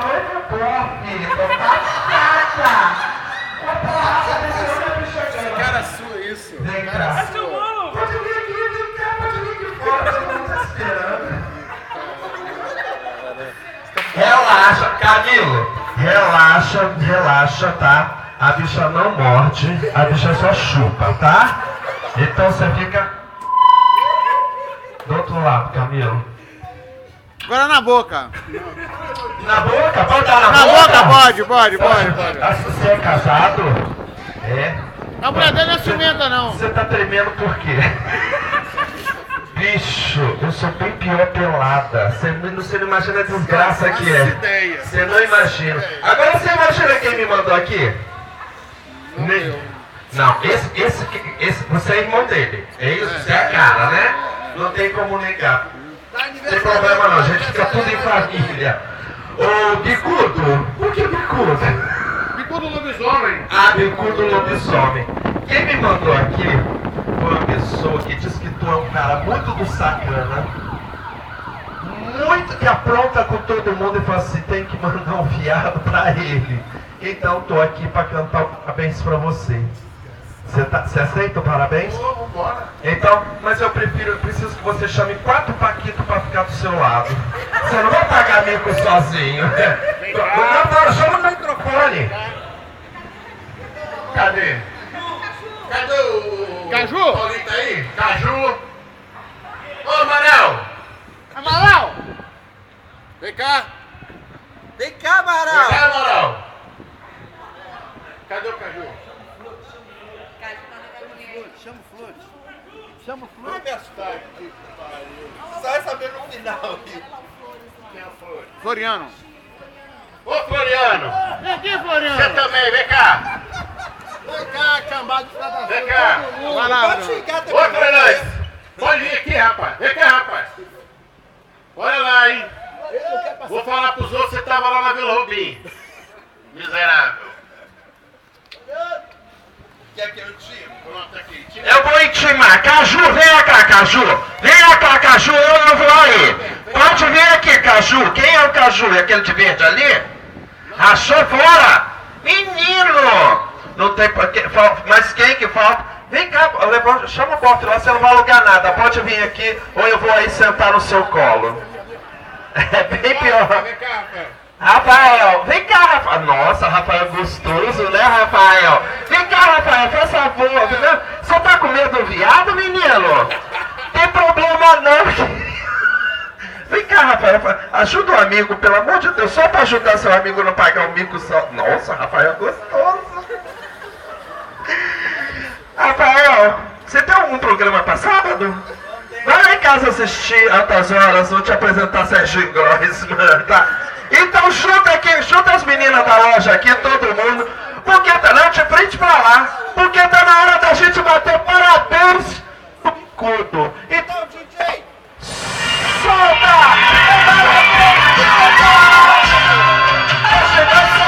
falou no pó, filho. Tô passada. Cara sua isso. Vem Cara cá. sua. Pode vir aqui, vem cá, pode vir aqui fora. Todo mundo tá esperando. Relaxa, Camilo. Relaxa, relaxa, tá? A bicha não morde, a bicha só chupa, tá? Então você fica do outro lado, Camilo. Agora na boca. Na boca? Pode dar Na boca, pode. Você é casado? É. A mulher dele não é ciumenta, não. Você tá tremendo por quê? Bicho, eu sou bem pior pelada. Você não imagina a desgraça que é. Ideia. Você não imagina. Agora você imagina quem me mandou aqui? Não, esse, você é irmão dele. É isso? Você é a cara, né? Não tem como negar. Não tem problema não, a gente fica tudo em família. Ô, Bicudo, por que Bicudo? Bicudo lobisomem. Ah, Bicudo lobisomem. Quem me mandou aqui foi uma pessoa que diz que tu é um cara muito do sacana, muito que apronta com todo mundo e fala assim, tem que mandar um viado pra ele. Então tô aqui pra cantar o parabéns pra você. Você aceita o parabéns? Vambora. Então, mas eu preciso que você chame 4 paquitos pra ficar do seu lado. Você não vai pagar mico sozinho. Não, chama no microfone. Cadê? Cadê o... Caju? Paulita aí? Caju? Ô, Amaral! Amaral! Vem cá. Vem cá, Amaral! Vem cá, Amaral! Cadê o Caju? Chama o Flores. Chama o Vai Flores. gastar aqui, pariu. Só vai saber no final. Quem é a Flor? Floriano. Ô, Floriano! Vem aqui, Você Floriano. também, vem cá! Vem cá, cambado de cada Vem cá! Vai lá, Ô, Fernandes! Pode vir aqui, rapaz! Vem cá, rapaz! Olha lá, hein! Vou falar pros outros que você tava lá na Vila Rubim. Miserável. Quer que eu tire? Pronto, aqui. Tira. Eu vou intimar. Caju, vem cá, Caju. Vem cá, Caju, eu vou aí. Pode vir aqui, Caju. Quem é o Caju? É aquele de verde ali? Achou fora? Menino! Não tem... Mas quem que falta? Vem cá, chama o bofe lá, você não vai alugar nada. Pode vir aqui ou eu vou aí sentar no seu colo. É bem pior. Vem cá, Rafael. Rafael, vem cá, Rafael. Nossa, Rafael é gostoso, né, Rafael? Vem cá, Rafael, faz favor. Você tá com medo do viado, menino? Tem problema não. Vem cá, Rafael, ajuda o amigo, pelo amor de Deus, só pra ajudar seu amigo a não pagar um mico só. Nossa, Rafael é gostoso. Rafael, você tem algum programa pra sábado? Vai lá em casa assistir altas horas, vou te apresentar Serginho Grossman, tá? Então junta aqui, junta as meninas da loja aqui, todo mundo, porque tá não, de frente pra lá, porque tá na hora da gente bater parabéns pro Bicudo. Então, DJ, solta! Parabéns, Bicudo! Tá chegando o seu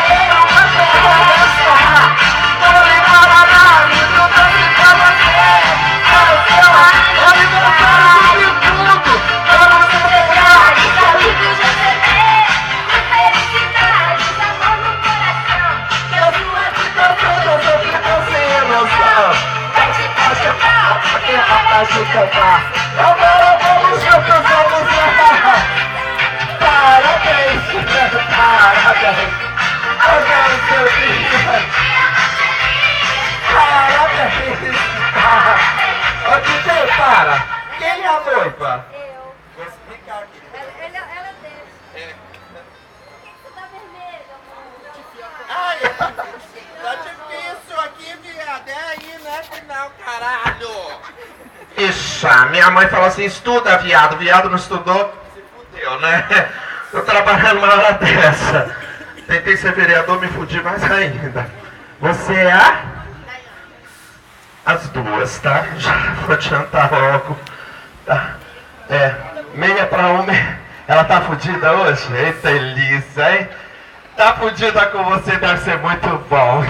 agora vamos juntos, vamos lá! Parabéns! Parabéns! Agora seu filho! Parabéns! Ô DJ, para! Quem é a noiva? Eu. Vou explicar aqui. Ela deixa. Você tá vermelho, amor. Ai, tá difícil aqui, viado. É aí, né, final, caralho! Ixi, minha mãe falou assim, estuda, viado. Viado não estudou, se fudeu, né? Tô trabalhando uma hora dessa. Tentei ser vereador, me fudi mais ainda. Você é a? As duas, tá? Já vou adiantar logo. Tá? É, meia pra uma. Ela tá fudida hoje? Eita, Elisa, hein? Tá fudida com você, deve ser muito bom.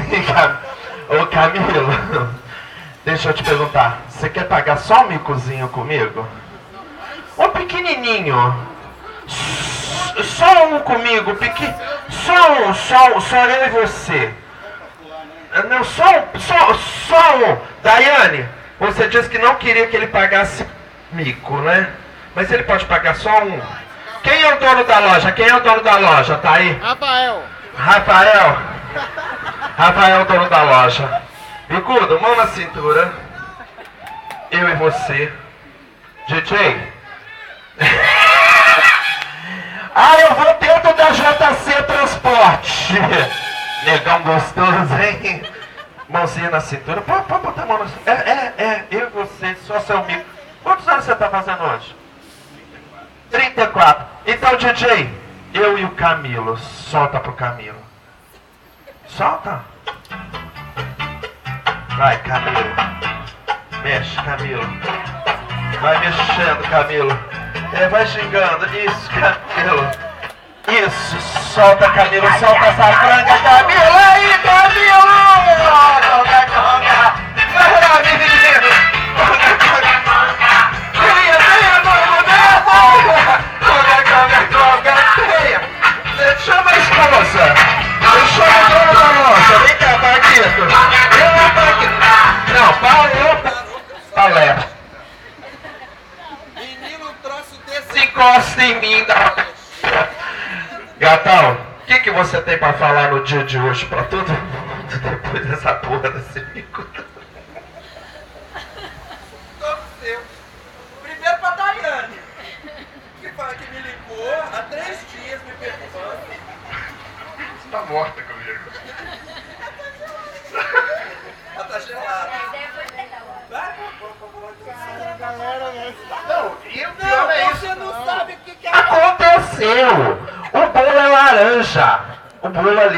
Ô, Camilo, deixa eu te perguntar. Você quer pagar só um micozinho comigo? Ô, pequenininho. Só um comigo, pequeno. Só eu e você. Não, só um. Daiane, você disse que não queria que ele pagasse mico, né? Mas ele pode pagar só um. Quem é o dono da loja? Quem é o dono da loja? Tá aí? Rafael. Rafael, dono da loja. Bicudo, mão na cintura. Eu e você. DJ. Eu vou dentro da JC Transporte. Negão gostoso, hein? Mãozinha na cintura. Pode botar a mão na cintura. Eu e você, só seu amigo. Quantos anos você tá fazendo hoje? 34. Então, DJ, eu e o Camilo. Solta pro Camilo. Solta. Vai, Camilo. Mexe, Camilo. Vai mexendo, Camilo. Vai xingando. Isso, Camilo. Isso, solta, Camilo. Solta essa franga, Camilo. Aí, Camilo! Vai, menino. Chama a esposa. Chama o dono da loja. Vem cá, Paquito. Não, Palé. Menino, um troço desse. Se encosta em mim. Gatão, o que você tem pra falar no dia de hoje pra todo mundo depois dessa porra desse bico? Primeiro pra Daiane, que me ligou há 3 dias me perguntando. Você tá morta comigo. Ela tá gelada. Não, e o pior é isso. Você não sabe o que é. Aconteceu! O bolo é laranja. O bolo ali.